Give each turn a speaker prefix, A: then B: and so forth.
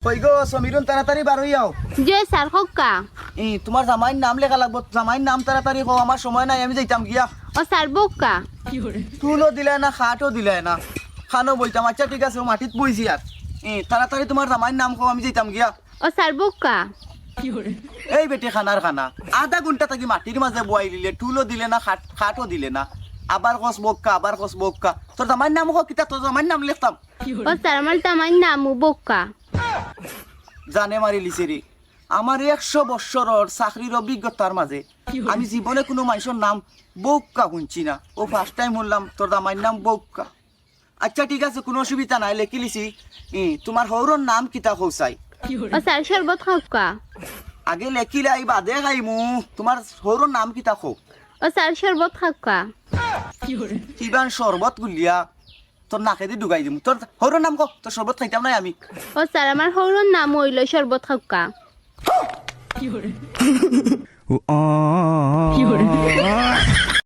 A: কই গো সমীরন তাড়াতাড়ি বার হইয়াও।
B: যে স্যার হক্কা
A: তোমার জামাইর নাম লেখা লাগবো, জামাইর নাম তাড়াতাড়ি কও, আমার সময় নাই, আমি যাইতাম গিয়া।
B: ও স্যার বক্কা
A: তুলও দিলে না, খাটও দিলে না, খানো বইতাম। আচ্ছা ঠিক আছে, ও মাটিত বইছি আর তাড়াতাড়ি তোমার জামাইর নাম কও, আমি যাইতাম গিয়া।
B: ও স্যার বক্কা
A: এই বেটি খানার খানা আধা ঘন্টা থাকি মাটির মাঝে বয়াই দিলে, টুলও দিলে না, খাটও দিলে না, আবার কস বক্কা, আবার কস বক্কা। তোর জামাইর নাম কও, কিতা তোর জামাইর নাম লিখতাম।
B: ও স্যার আমার জামাইর নাম বক্কা।
A: জানে মারি লিছে রে, আমার 100 বৎসরের চাকরির অভিজ্ঞতার মাঝে আমি জীবনে কোনো মানুষের নাম বৌকা শুনছি না। ও ফার্স্ট টাইম শুনলাম তোর জামাইর নাম বৌকা। আচ্ছা ঠিক আছে, কোনো অসুবিধা নাই, লেখি লিছি। তোমার হৌরর নাম কিতা কৌসাই?
B: ও স্যার শরবত হক্কা।
A: আগে লেখিলাই বাদে খাইমু, তোমার হৌরর নাম কিতা খো?
B: ও স্যার শরবত হক্কা।
A: কিবান শরবত গুলিয়া তোর নাকে দিয়ে ঢুকাই দিম। তোর হৌরর নাম কো, তোর শরবত খাইতাম নাই আমি।
B: ও স্যার আমার হৌরর নাম হইল শরবত হক্কা।